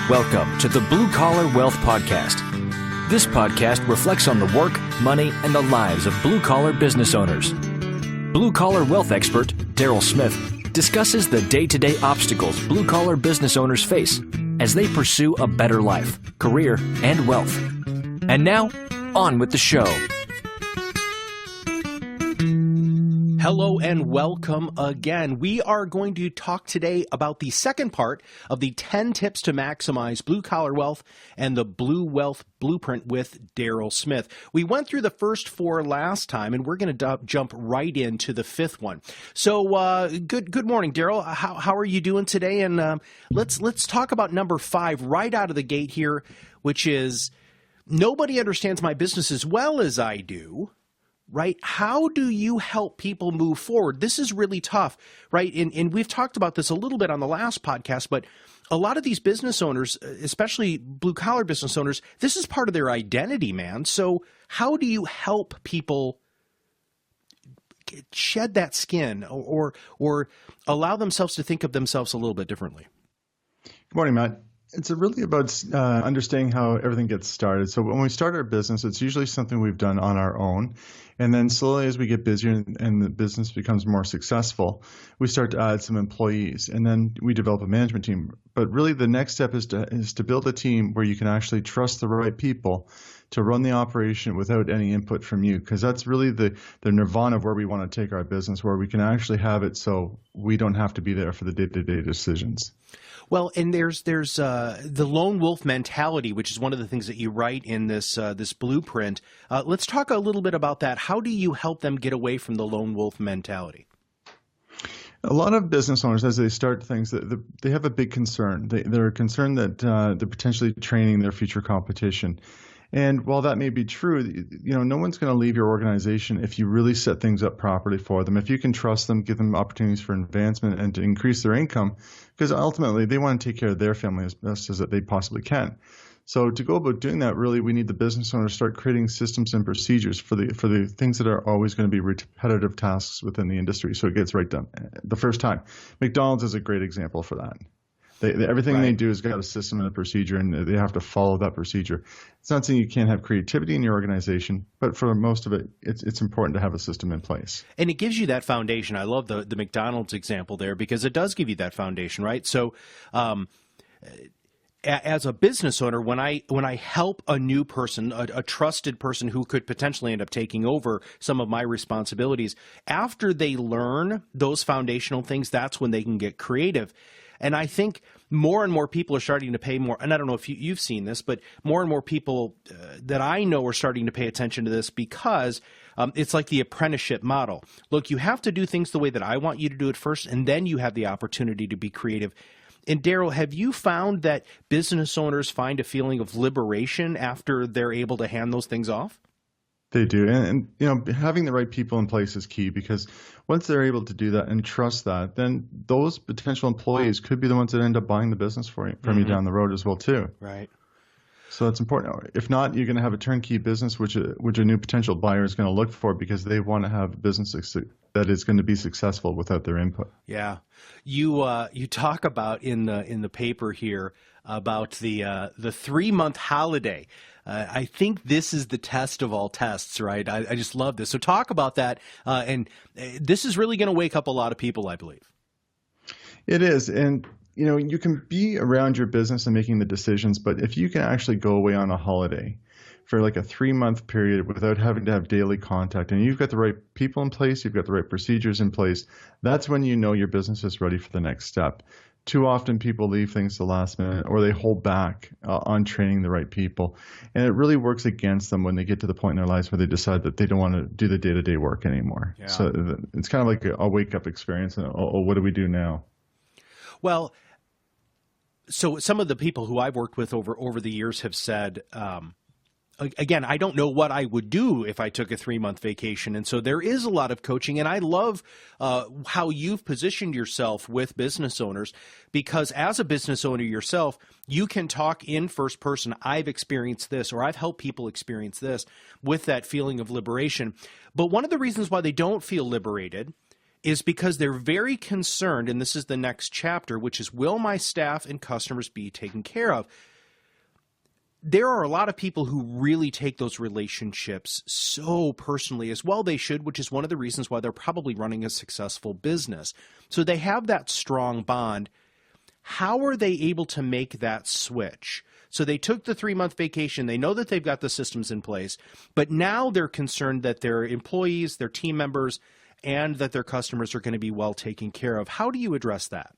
Welcome to the Blue Collar Wealth Podcast. This podcast reflects on the work, money, and the lives of blue-collar business owners. Blue Collar Wealth expert Darryl Smith discusses the day-to-day obstacles blue-collar business owners face as they pursue a better life, career, and wealth. And now, on with the show. Hello and welcome again. We are going to talk today about the second part of the 10 tips to maximize blue-collar wealth and the Blue Wealth Blueprint with Darryl Smith. We went through the first four last time, and we're going to jump right into the fifth one. So good morning, Darryl. How are you doing today? And let's talk about number 5 right out of the gate here, which is nobody understands my business as well as I do. Right? How do you help people move forward? This is really tough, right? And we've talked about this a little bit on the last podcast, but a lot of these business owners, especially blue-collar business owners, this is part of their identity, man. So how do you help people shed that skin or allow themselves to think of themselves a little bit differently? Good morning, Matt. It's really about understanding how everything gets started. So when we start our business, it's usually something we've done on our own. And then slowly as we get busier and the business becomes more successful, we start to add some employees. And then we develop a management team. But really the next step is to build a team where you can actually trust the right people to run the operation without any input from you. Because that's really the nirvana of where we want to take our business, where we can actually have it so we don't have to be there for the day-to-day decisions. Well, and there's the lone wolf mentality, which is one of the things that you write in this blueprint. Let's talk a little bit about that. How do you help them get away from the lone wolf mentality? A lot of business owners, as they start things, they have a big concern. They're concerned that they're potentially training their future competition. And while that may be true, no one's going to leave your organization if you really set things up properly for them. If you can trust them, give them opportunities for advancement and to increase their income, because ultimately they want to take care of their family as best as they possibly can. So to go about doing that, really, we need the business owner to start creating systems and procedures for the things that are always going to be repetitive tasks within the industry, so it gets right done the first time. McDonald's is a great example for that. Everything they do has got a system and a procedure, and they have to follow that procedure. It's not saying you can't have creativity in your organization, but for most of it, it's important to have a system in place. And it gives you that foundation. I love the McDonald's example there because it does give you that foundation, right? So as a business owner, when I help a new person, a trusted person who could potentially end up taking over some of my responsibilities, after they learn those foundational things, that's when they can get creative. And I think more and more people are starting to pay more, and I don't know if you've seen this, but more and more people that I know are starting to pay attention to this because it's like the apprenticeship model. Look, you have to do things the way that I want you to do it first, and then you have the opportunity to be creative. And Darryl, have you found that business owners find a feeling of liberation after they're able to hand those things off? They do. And having the right people in place is key, because once they're able to do that and trust that, then those potential employees could be the ones that end up buying the business from you down the road as well, too. Right. So it's important. If not, you're going to have a turnkey business, which a new potential buyer is going to look for, because they want to have a business that is going to be successful without their input. Yeah. You talk about in the paper here about the 3-month holiday. I think this is the test of all tests, right? I just love this. So talk about that. And this is really going to wake up a lot of people, I believe. It is. And, you can be around your business and making the decisions, but if you can actually go away on a holiday for like a 3-month period without having to have daily contact, and you've got the right people in place, you've got the right procedures in place, that's when you know your business is ready for the next step. Too often people leave things to the last minute, or they hold back on training the right people. And it really works against them when they get to the point in their lives where they decide that they don't want to do the day-to-day work anymore. Yeah. So it's kind of like a wake-up experience. What do we do now? Well, so some of the people who I've worked with over the years have said, again, I don't know what I would do if I took a 3-month vacation. And so there is a lot of coaching. And I love how you've positioned yourself with business owners, because as a business owner yourself, you can talk in first person. I've experienced this, or I've helped people experience this, with that feeling of liberation. But one of the reasons why they don't feel liberated is because they're very concerned, and this is the next chapter, which is, will my staff and customers be taken care of? There are a lot of people who really take those relationships so personally, as well they should, which is one of the reasons why they're probably running a successful business. So they have that strong bond. How are they able to make that switch? So they took the 3-month vacation. They know that they've got the systems in place, but now they're concerned that their employees, their team members, and that their customers are going to be well taken care of. How do you address that?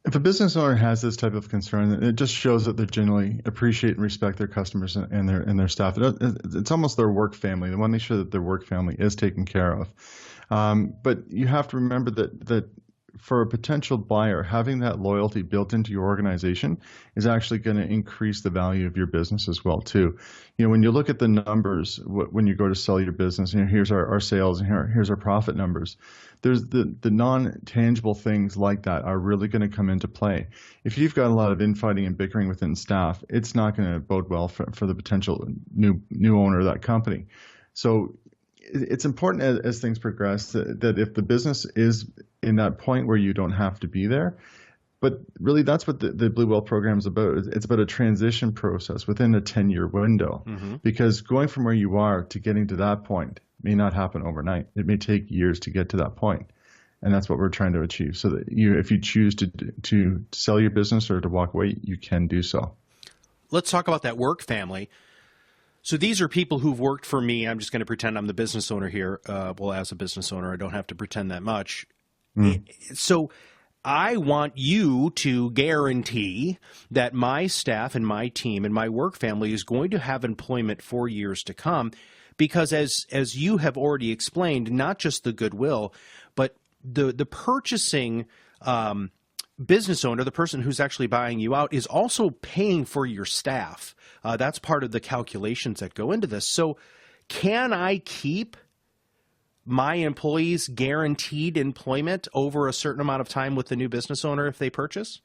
If a business owner has this type of concern, it just shows that they generally appreciate and respect their customers and their staff. It's almost their work family. They want to make sure that their work family is taken care of. But you have to remember that for a potential buyer, having that loyalty built into your organization is actually going to increase the value of your business as well too. When you look at the numbers, when you go to sell your business, here's our sales and here's our profit numbers. There's the non-tangible things like that are really going to come into play. If you've got a lot of infighting and bickering within staff, it's not going to bode well for the potential new owner of that company. So it's important as things progress that if the business is in that point where you don't have to be there, but really that's what the Blue Wealth program is about. It's about a transition process within a 10-year window, because going from where you are to getting to that point may not happen overnight. It may take years to get to that point. And that's what we're trying to achieve. So that if you choose to sell your business or to walk away, you can do so. Let's talk about that work family. So these are people who've worked for me. I'm just going to pretend I'm the business owner here. Well, as a business owner, I don't have to pretend that much. So I want you to guarantee that my staff and my team and my work family is going to have employment for years to come, because as you have already explained, not just the goodwill, but the purchasing business owner, the person who's actually buying you out, is also paying for your staff. That's part of the calculations that go into this. So can I keep my employees guaranteed employment over a certain amount of time with the new business owner if they purchase?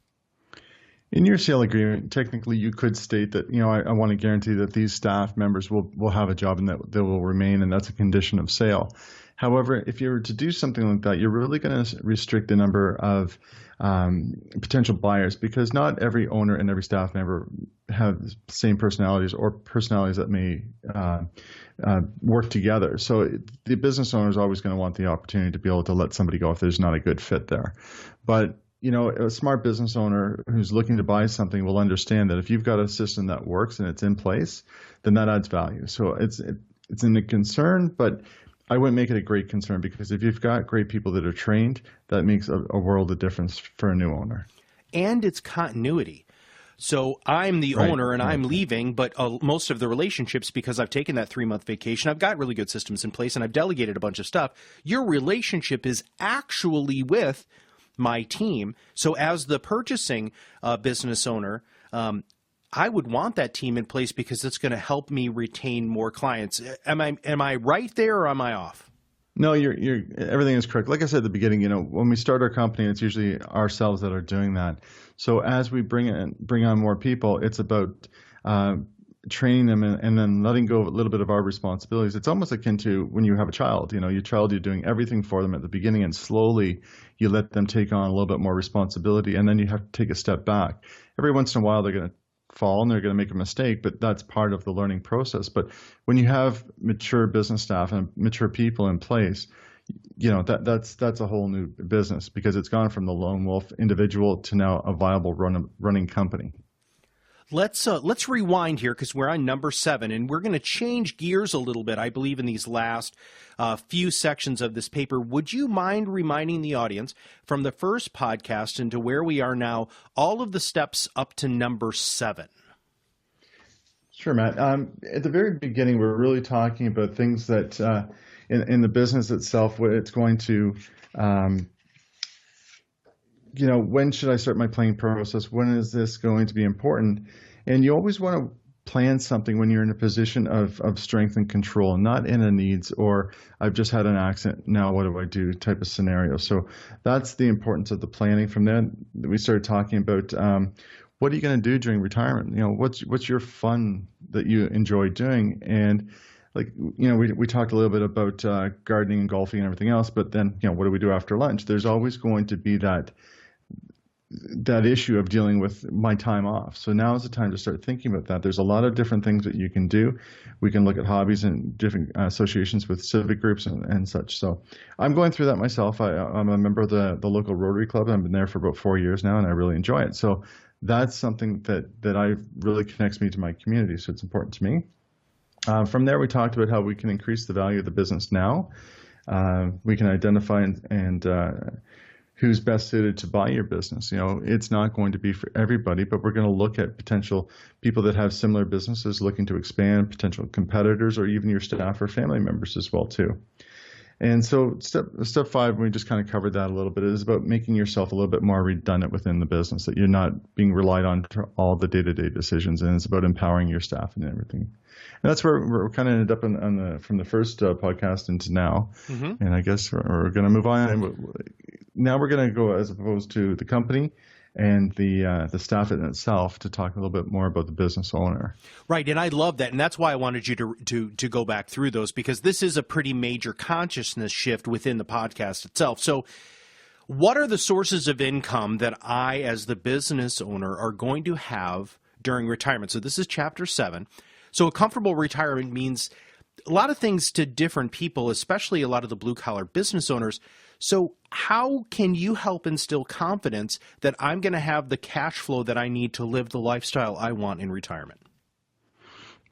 In your sale agreement, technically you could state that, I want to guarantee that these staff members will have a job and that they will remain, and that's a condition of sale. However, if you were to do something like that, you're really going to restrict the number of potential buyers, because not every owner and every staff member have the same personalities or personalities that may work together. So the business owner is always going to want the opportunity to be able to let somebody go if there's not a good fit there. But a smart business owner who's looking to buy something will understand that if you've got a system that works and it's in place, then that adds value. So it's in a concern, but I wouldn't make it a great concern, because if you've got great people that are trained, that makes a world of difference for a new owner. And it's continuity. So I'm the owner and I'm leaving, but most of the relationships, because I've taken that 3-month vacation, I've got really good systems in place and I've delegated a bunch of stuff. Your relationship is actually with my team. So as the purchasing business owner, I would want that team in place, because it's going to help me retain more clients. Am I right there, or am I off? No, you're everything is correct. Like I said at the beginning, when we start our company, it's usually ourselves that are doing that. So as we bring on more people, it's about training them and then letting go of a little bit of our responsibilities. It's almost akin to when you have a child. Your child, you're doing everything for them at the beginning, and slowly you let them take on a little bit more responsibility, and then you have to take a step back. Every once in a while, they're going to fall and they're going to make a mistake, but that's part of the learning process. But when you have mature business staff and mature people in place, that's a whole new business, because it's gone from the lone wolf individual to now a viable running company. Let's rewind here, because we're on number 7, and we're going to change gears a little bit, I believe, in these last few sections of this paper. Would you mind reminding the audience from the first podcast into where we are now, all of the steps up to number 7? Sure, Matt. At the very beginning, we're really talking about things that in the business itself, what it's going to when should I start my planning process? When is this going to be important? And you always want to plan something when you're in a position of strength and control, not in a needs or I've just had an accident, now what do I do type of scenario. So that's the importance of the planning. From then we started talking about what are you going to do during retirement? What's your fun that you enjoy doing? And like, we talked a little bit about gardening and golfing and everything else, but then, what do we do after lunch? There's always going to be that issue of dealing with my time off. So now is the time to start thinking about that. There's a lot of different things that you can do. We can look at hobbies and different associations with civic groups and such. So I'm going through that myself. I'm a member of the local Rotary Club. I've been there for about 4 years now, and I really enjoy it. So that's something that I really connects me to my community. So it's important to me. From there, we talked about how we can increase the value of the business now. We can identify and who's best suited to buy your business. It's not going to be for everybody, but we're going to look at potential people that have similar businesses looking to expand, potential competitors, or even your staff or family members as well too. And so step 5, we just kind of covered that a little bit, is about making yourself a little bit more redundant within the business, that you're not being relied on for all the day-to-day decisions, and it's about empowering your staff and everything. And that's where we're kind of ended up from the first podcast into now. Mm-hmm. And I guess we're going to move on. And now we're going to go as opposed to the company and the staff in itself to talk a little bit more about the business owner. Right, and I love that, and that's why I wanted you to go back through those, because this is a pretty major consciousness shift within the podcast itself. So what are the sources of income that I, as the business owner, are going to have during retirement? So this is Chapter 7. So a comfortable retirement means a lot of things to different people, especially a lot of the blue-collar business owners. So how can you help instill confidence that I'm going to have the cash flow that I need to live the lifestyle I want in retirement?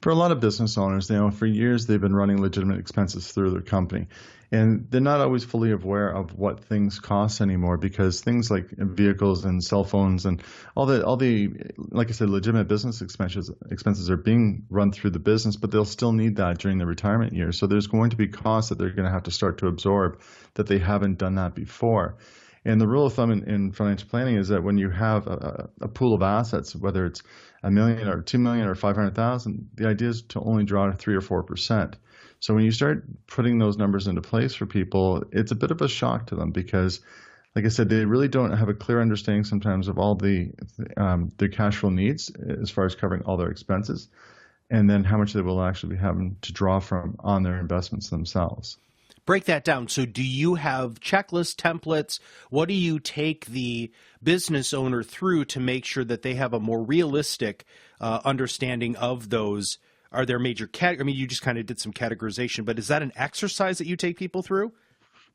For a lot of business owners, for years they've been running legitimate expenses through their company, and they're not always fully aware of what things cost anymore, because things like vehicles and cell phones and all the like I said, legitimate business expenses are being run through the business, but they'll still need that during the retirement years. So there's going to be costs that they're going to have to start to absorb that they haven't done that before. And the rule of thumb in financial planning is that when you have a pool of assets, whether it's $1 million or $2 million or $500,000, the idea is to only draw 3 or 4%. So when you start putting those numbers into place for people, it's a bit of a shock to them, because, like I said, they really don't have a clear understanding sometimes of all their cash flow needs as far as covering all their expenses, and then how much they will actually be having to draw from on their investments themselves. Break that down. So do you have checklists, templates? What do you take the business owner through to make sure that they have a more realistic understanding of those? Are there major you just kind of did some categorization, but is that an exercise that you take people through?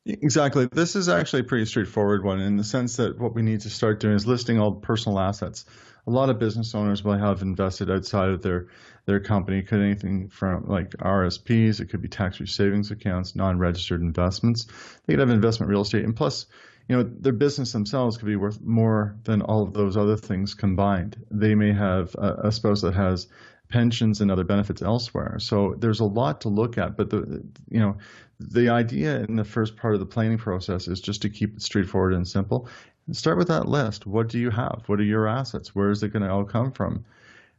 Exactly. This is actually a pretty straightforward one, in the sense that what we need to start doing is listing all personal assets. A lot of business owners will have invested outside of their company. It could be anything from like RSPs, it could be tax-free savings accounts, non-registered investments. They could have investment real estate, and plus, their business themselves could be worth more than all of those other things combined. They may have a spouse that has pensions and other benefits elsewhere. So there's a lot to look at, but the idea in the first part of the planning process is just to keep it straightforward and simple. And start with that list. What do you have? What are your assets? Where is it going to all come from?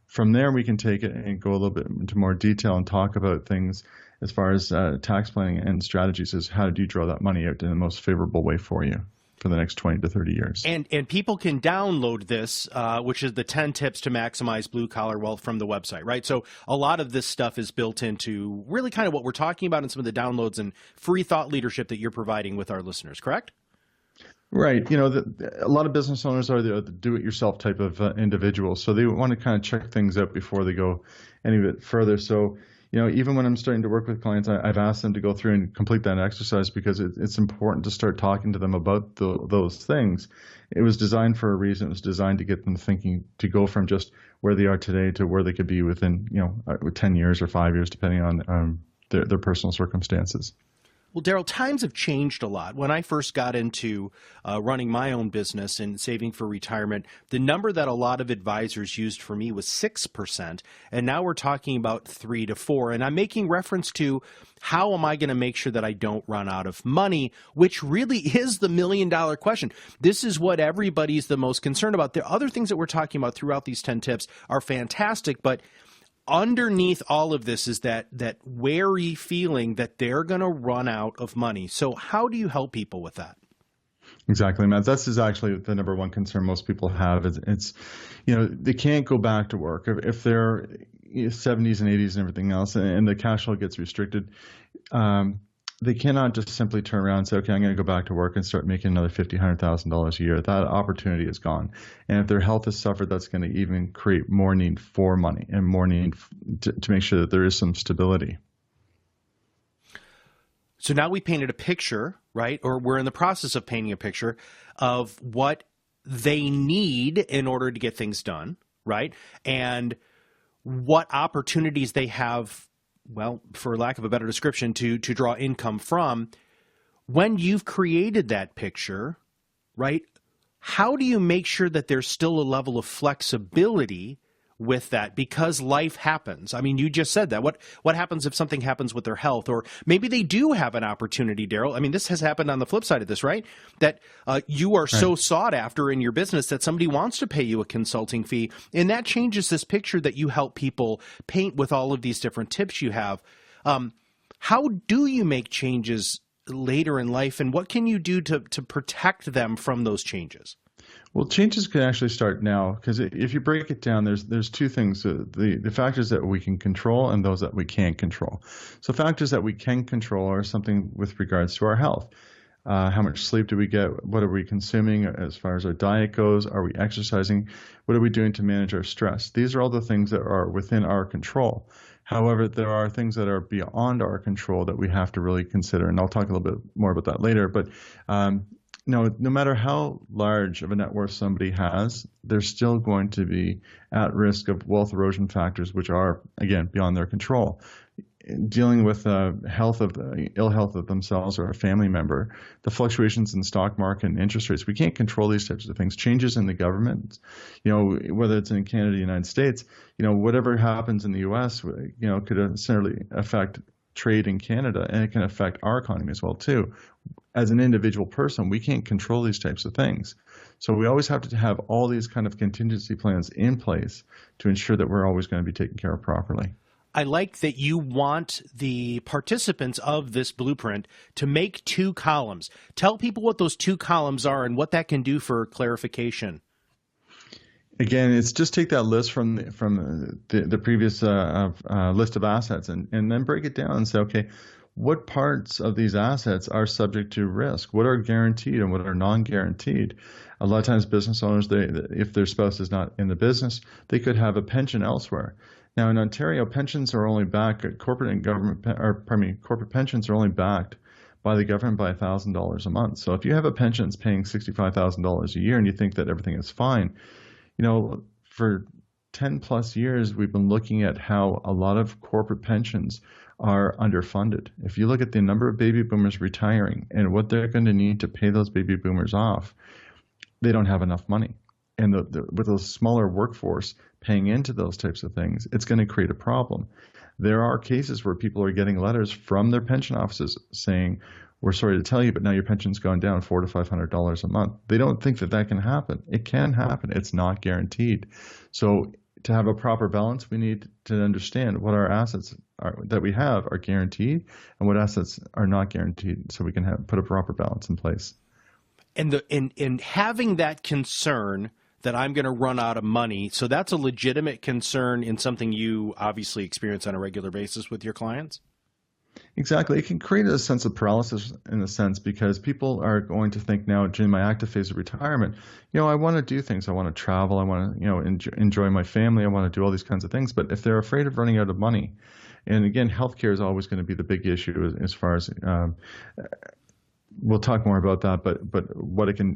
From there, we can take it and go a little bit into more detail and talk about things as far as tax planning and strategies, as how do you draw that money out in the most favorable way for you for the next 20 to 30 years. And people can download this, which is the 10 tips to maximize blue collar wealth, from the website, right? So a lot of this stuff is built into really kind of what we're talking about in some of the downloads and free thought leadership that you're providing with our listeners, correct? Right. A lot of business owners are the do-it-yourself type of individuals. So they want to kind of check things out before they go any bit further. So, even when I'm starting to work with clients, I've asked them to go through and complete that exercise, because it's important to start talking to them about those things. It was designed for a reason. It was designed to get them thinking, to go from just where they are today to where they could be within, 10 years or 5 years, depending on their personal circumstances. Well, Darryl, times have changed a lot. When I first got into running my own business and saving for retirement, the number that a lot of advisors used for me was 6%, and now we're talking about 3 to 4. And I'm making reference to, how am I going to make sure that I don't run out of money, which really is the $1 million question. This is what everybody's the most concerned about. The other things that we're talking about throughout these 10 tips are fantastic, but underneath all of this is that wary feeling that they're going to run out of money. So how do you help people with that? Exactly, Matt. This is actually the number one concern most people have. It's they can't go back to work if they're 70s and 80s and everything else, and the cash flow gets restricted, they cannot just simply turn around and say, okay, I'm going to go back to work and start making another $50,000, $100,000 a year. That opportunity is gone. And if their health has suffered, that's going to even create more need for money and more need to make sure that there is some stability. So now we painted a picture, right? Or we're in the process of painting a picture of what they need in order to get things done, right? And what opportunities they have, well, for lack of a better description, to draw income from. When you've created that picture, right, how do you make sure that there's still a level of flexibility with that? Because life happens. I mean, you just said that. What happens if something happens with their health? Or maybe they do have an opportunity, Darryl. I mean, this has happened on the flip side of this, right? That you are so sought after in your business that somebody wants to pay you a consulting fee. And that changes this picture that you help people paint with all of these different tips you have. How do you make changes later in life? And what can you do to protect them from those changes? Well, changes can actually start now, because if you break it down, there's two things: the factors that we can control and those that we can't control. So factors that we can control are something with regards to our health. How much sleep do we get? What are we consuming as far as our diet goes? Are we exercising? What are we doing to manage our stress? These are all the things that are within our control. However, there are things that are beyond our control that we have to really consider, and I'll talk a little bit more about that later. But no matter how large of a net worth somebody has, they're still going to be at risk of wealth erosion factors, which are, again, beyond their control. Dealing with ill health of themselves or a family member, the fluctuations in the stock market and interest rates, we can't control these types of things. Changes in the government, whether it's in Canada, the United States, whatever happens in the U.S., could necessarily affect trade in Canada, and it can affect our economy as well too. As an individual person, we can't control these types of things. So we always have to have all these kind of contingency plans in place to ensure that we're always going to be taken care of properly. I like that you want the participants of this blueprint to make 2 columns. Tell people what those 2 columns are and what that can do for clarification. Again, it's just take that list from the previous list of assets and then break it down and say, okay, what parts of these assets are subject to risk? What are guaranteed and what are non-guaranteed? A lot of times business owners, if their spouse is not in the business, they could have a pension elsewhere. Now in Ontario, pensions are only backed, corporate pensions are only backed by the government by $1,000 a month. So if you have a pension that's paying $65,000 a year and you think that everything is fine, for 10 plus years, we've been looking at how a lot of corporate pensions are underfunded. If you look at the number of baby boomers retiring and what they're going to need to pay those baby boomers off, they don't have enough money. And with a smaller workforce paying into those types of things, it's going to create a problem. There are cases where people are getting letters from their pension offices saying, we're sorry to tell you, but now your pension's gone down $400 to $500 a month. They don't think that can happen. It can happen. It's not guaranteed. So to have a proper balance, we need to understand what our assets that we have are guaranteed and what assets are not guaranteed, so we can put a proper balance in place. And in having that concern that I'm going to run out of money, so that's a legitimate concern in something you obviously experience on a regular basis with your clients? Exactly. It can create a sense of paralysis in a sense, because people are going to think now during my active phase of retirement, I want to do things. I want to travel. I want to, enjoy my family. I want to do all these kinds of things. But if they're afraid of running out of money, and again, healthcare is always going to be the big issue as far as we'll talk more about that, but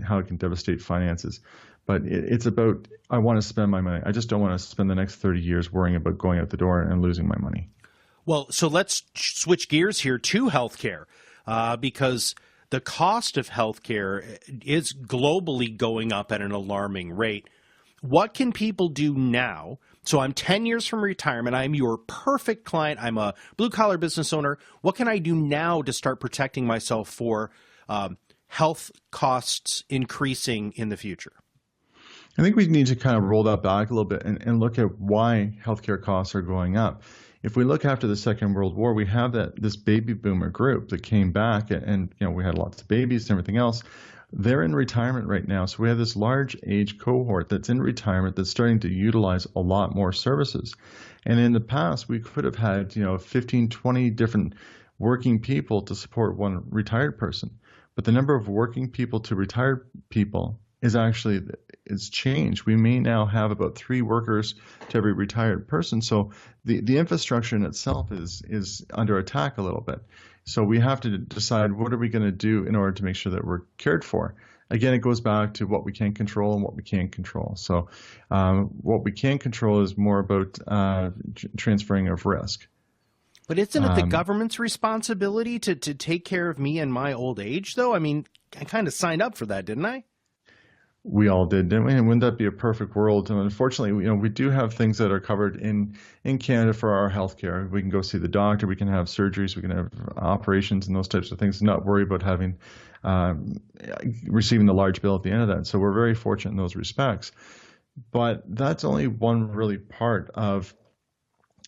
how it can devastate finances. But it's about, I want to spend my money. I just don't want to spend the next 30 years worrying about going out the door and losing my money. Well, so let's switch gears here to healthcare, because the cost of healthcare is globally going up at an alarming rate. What can people do now? So I'm 10 years from retirement. I'm your perfect client. I'm a blue-collar business owner. What can I do now to start protecting myself for health costs increasing in the future? I think we need to kind of roll that back a little bit and look at why healthcare costs are going up. If we look after the Second World War, we have this baby boomer group that came back, and we had lots of babies and everything else. they're in retirement right now. So we have this large age cohort that's in retirement that's starting to utilize a lot more services. And in the past, we could have had, 15, 20 different working people to support one retired person. But the number of working people to retired people is changed. We may now have about 3 workers to every retired person. So the infrastructure in itself is under attack a little bit. So we have to decide, what are we going to do in order to make sure that we're cared for? Again, it goes back to what we can control and what we can't control. So what we can control is more about transferring of risk. But isn't it the government's responsibility to take care of me in my old age, though? I mean, I kind of signed up for that, didn't I? We all did, didn't we? And wouldn't that be a perfect world? And unfortunately, we do have things that are covered in Canada for our healthcare. We can go see the doctor, we can have surgeries, we can have operations and those types of things, and not worry about having receiving the large bill at the end of that. So we're very fortunate in those respects. But that's only one really part of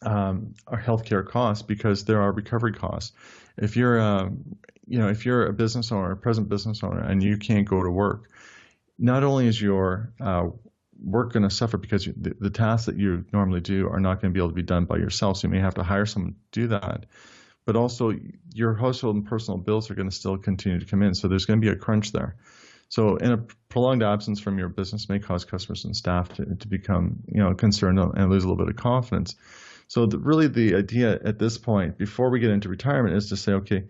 our healthcare costs, because there are recovery costs. If you're a business owner, a present business owner, and you can't go to work, not only is your work going to suffer because the tasks that you normally do are not going to be able to be done by yourself, so you may have to hire someone to do that, but also your household and personal bills are going to still continue to come in, so there's going to be a crunch there. So in a prolonged absence from your business may cause customers and staff to become concerned and lose a little bit of confidence. So really the idea at this point, before we get into retirement, is to say, okay,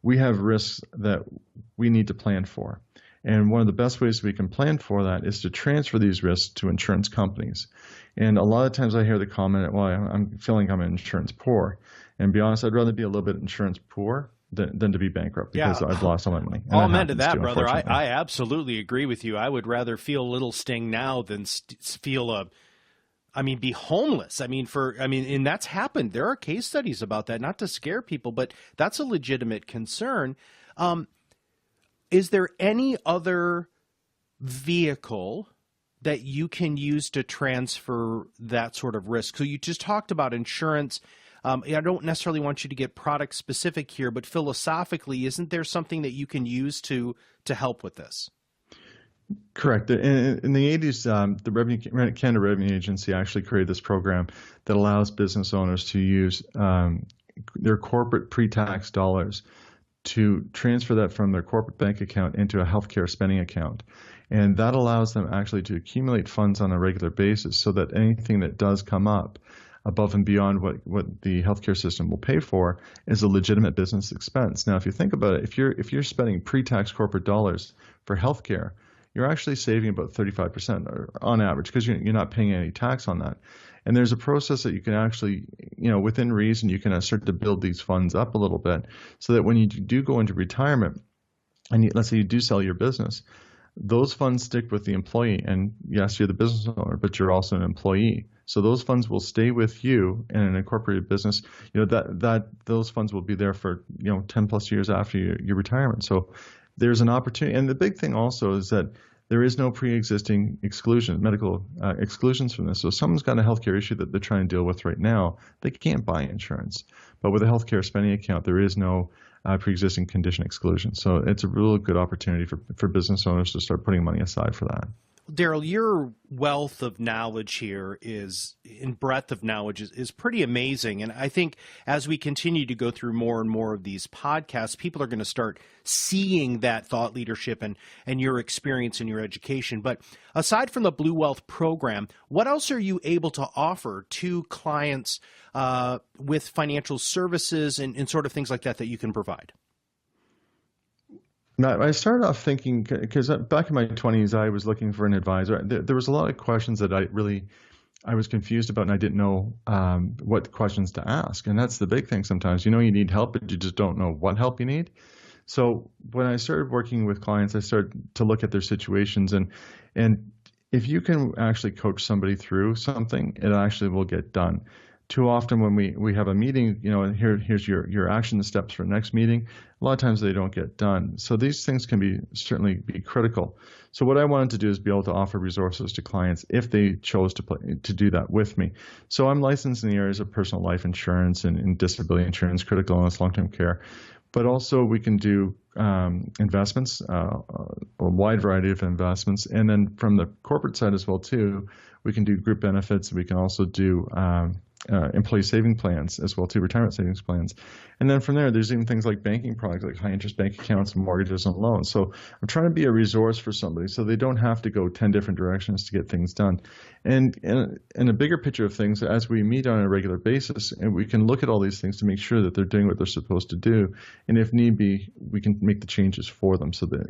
we have risks that we need to plan for. And one of the best ways we can plan for that is to transfer these risks to insurance companies. And a lot of times I hear the comment, well, I'm feeling I'm insurance poor. And to be honest, I'd rather be a little bit insurance poor than to be bankrupt, because I've lost all my money. All meant to that, brother. I absolutely agree with you. I would rather feel a little sting now than feel be homeless. And that's happened. There are case studies about that, not to scare people, but that's a legitimate concern. Is there any other vehicle that you can use to transfer that sort of risk? So you just talked about insurance. I don't necessarily want you to get product specific here, but philosophically, isn't there something that you can use to help with this? Correct. In the 80s, the Canada Revenue Agency actually created this program that allows business owners to use their corporate pre-tax dollars to transfer that from their corporate bank account into a healthcare spending account. And that allows them actually to accumulate funds on a regular basis, so that anything that does come up above and beyond what the healthcare system will pay for is a legitimate business expense. Now, if you think about it, if you're spending pre-tax corporate dollars for healthcare, you're actually saving about 35% on average, because you're not paying any tax on that. And there's a process that you can actually, within reason, you can start to build these funds up a little bit, so that when you do go into retirement, and let's say you do sell your business, those funds stick with the employee. And yes, you're the business owner, but you're also an employee. So those funds will stay with you in an incorporated business. That those funds will be there for 10 plus years after your retirement. So there's an opportunity. And the big thing also is that there is no pre-existing medical exclusions from this. So if someone's got a healthcare issue that they're trying to deal with right now, they can't buy insurance. But with a healthcare spending account, there is no pre-existing condition exclusion. So it's a real good opportunity for business owners to start putting money aside for that. Darryl, your wealth of knowledge here in breadth of knowledge is pretty amazing. And I think as we continue to go through more and more of these podcasts, people are going to start seeing that thought leadership and your experience in your education. But aside from the Blue Wealth program, what else are you able to offer to clients with financial services and sort of things like that you can provide? Now, I started off thinking, because back in my 20s, I was looking for an advisor. There was a lot of questions that I was confused about, and I didn't know what questions to ask. And that's the big thing sometimes. You need help, but you just don't know what help you need. So when I started working with clients, I started to look at their situations. And if you can actually coach somebody through something, it actually will get done. Too often when we have a meeting, here's your action steps for next meeting, a lot of times they don't get done. So these things can certainly be critical. So what I wanted to do is be able to offer resources to clients if they chose to do that with me. So I'm licensed in the areas of personal life insurance and disability insurance, critical illness, long-term care. but also we can do investments, a wide variety of investments. And then from the corporate side as well, too, we can do group benefits. We can also do employee saving plans as well, too, retirement savings plans. And then from there, there's even things like banking products, like high interest bank accounts and mortgages and loans. So I'm trying to be a resource for somebody so they don't have to go 10 different directions to get things done. And in a bigger picture of things, as we meet on a regular basis, and we can look at all these things to make sure that they're doing what they're supposed to do. And if need be, we can make the changes for them so that,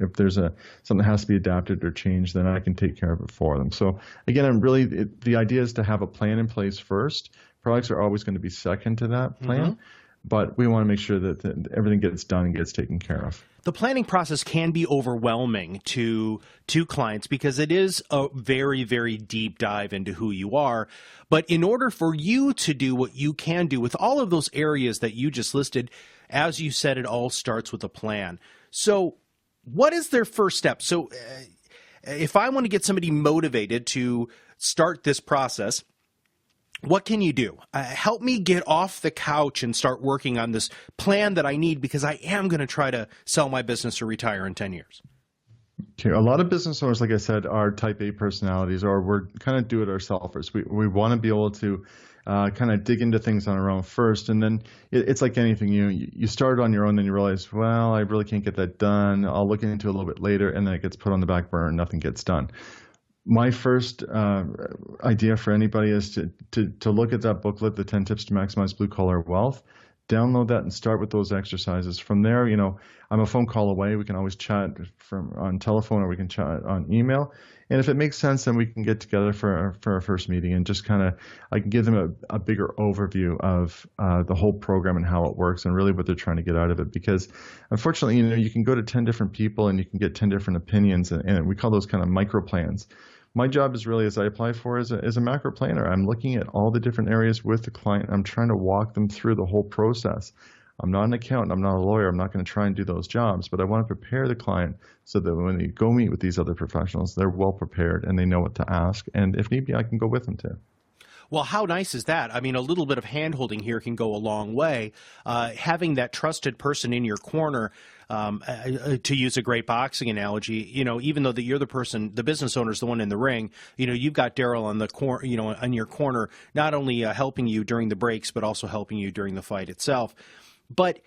if there's something that has to be adapted or changed, then I can take care of it for them. So again, the idea is to have a plan in place first. Products are always going to be second to that plan. Mm-hmm. But we want to make sure that everything gets done and gets taken care of. The planning process can be overwhelming to clients because it is a very, very deep dive into who you are. But in order for you to do what you can do with all of those areas that you just listed, as you said, it all starts with a plan. So what is their first step? So if I want to get somebody motivated to start this process, what can you do? Help me get off the couch and start working on this plan that I need, because I am going to try to sell my business or retire in 10 years. Okay. A lot of business owners, like I said, are type A personalities, or we're kind of do-it-ourselfers. We want to be able to kind of dig into things on our own first. And then it's like anything. You start on your own, then you realize, well, I really can't get that done. I'll look into it a little bit later, and then it gets put on the back burner and nothing gets done. My first idea for anybody is to look at that booklet, the 10 Tips to Maximize Blue Collar Wealth, download that and start with those exercises. From there, I'm a phone call away. We can always chat on telephone, or we can chat on email. And if it makes sense, then we can get together for our first meeting and just I can give them a bigger overview of the whole program and how it works and really what they're trying to get out of it. Because unfortunately, you can go to 10 different people and you can get 10 different opinions, and we call those kind of micro plans. My job is really, as I apply for, as a macro planner. I'm looking at all the different areas with the client. I'm trying to walk them through the whole process. I'm not an accountant. I'm not a lawyer. I'm not going to try and do those jobs, but I want to prepare the client so that when they go meet with these other professionals, they're well prepared and they know what to ask. And if need be, I can go with them too. Well, how nice is that? I mean, a little bit of hand-holding here can go a long way. Having that trusted person in your corner, to use a great boxing analogy, even though you're the person, the business owner is the one in the ring, you've got Darryl on the corner, on your corner, not only helping you during the breaks, but also helping you during the fight itself. But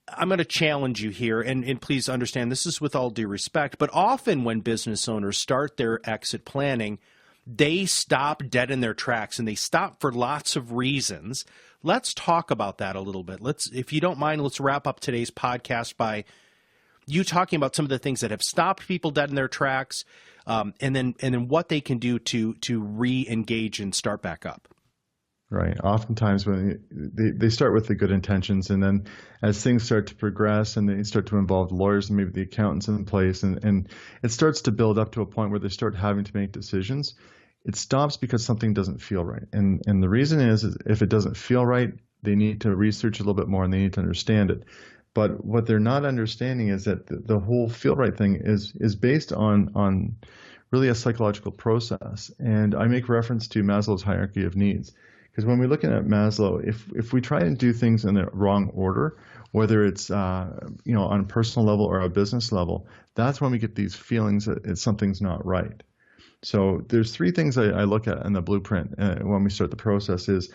I'm going to challenge you here, and please understand this is with all due respect, but often when business owners start their exit planning, they stop dead in their tracks, and they stop for lots of reasons. Let's talk about that a little bit. If you don't mind, let's wrap up today's podcast by you talking about some of the things that have stopped people dead in their tracks, and then what they can do to re-engage and start back up. Right. Oftentimes when they start with the good intentions, and then as things start to progress and they start to involve lawyers and maybe the accountants in place, and it starts to build up to a point where they start having to make decisions, it stops because something doesn't feel right. And the reason is if it doesn't feel right, they need to research a little bit more and they need to understand it. But what they're not understanding is that the whole feel right thing is based on really a psychological process. And I make reference to Maslow's hierarchy of needs. Because when we're looking at Maslow, if we try and do things in the wrong order, whether it's on a personal level or a business level, that's when we get these feelings that something's not right. So there's three things I look at in the blueprint when we start the process. Is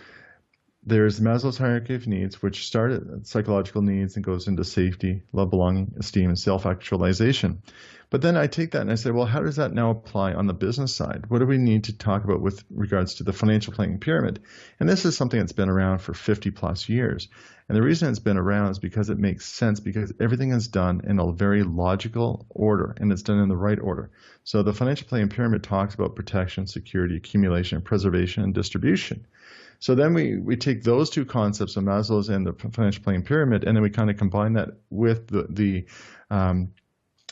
there's Maslow's hierarchy of needs, which start at psychological needs and goes into safety, love, belonging, esteem, and self-actualization. But then I take that and I say, well, how does that now apply on the business side? What do we need to talk about with regards to the financial planning pyramid? And this is something that's been around for 50 plus years. And the reason it's been around is because it makes sense, because everything is done in a very logical order, and it's done in the right order. So the financial planning pyramid talks about protection, security, accumulation, preservation, and distribution. So then we take those two concepts of Maslow's and the financial planning pyramid, and then we kind of combine that with the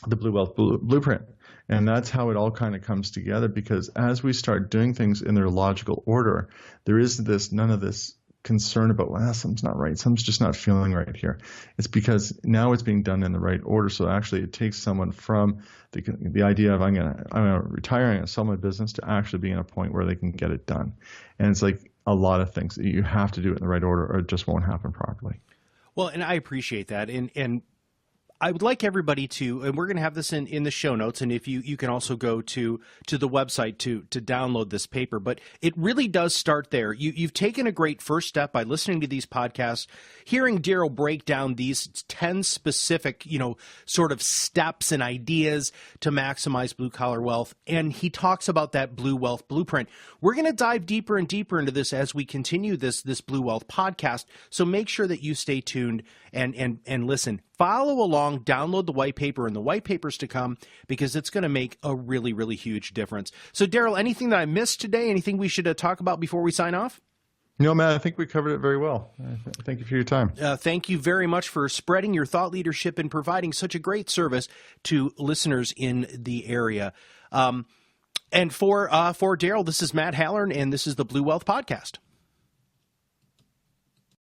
Blue Wealth Blueprint. And that's how it all kind of comes together, because as we start doing things in their logical order, there is none of this concern about, well, something's not right. Something's just not feeling right here. It's because now it's being done in the right order. So actually it takes someone from the idea of I'm gonna retire, I'm gonna sell my business, to actually being at a point where they can get it done. And it's like a lot of things. You have to do it in the right order or it just won't happen properly. Well, and I appreciate that. And I would like everybody to, and we're going to have this in the show notes, and if you can also go to the website to download this paper, but it really does start there. You've taken a great first step by listening to these podcasts, hearing Darryl break down these 10 specific, sort of steps and ideas to maximize blue collar wealth, and he talks about that Blue Wealth Blueprint. We're going to dive deeper and deeper into this as we continue this Blue Wealth podcast, so make sure that you stay tuned and listen. Follow along, download the white paper and the white papers to come, because it's going to make a really, really huge difference. So, Darryl, anything that I missed today? Anything we should talk about before we sign off? No, Matt, I think we covered it very well. Thank you for your time. Thank you very much for spreading your thought leadership and providing such a great service to listeners in the area. And for Darryl, this is Matt Hallern, and this is the Blue Wealth Podcast.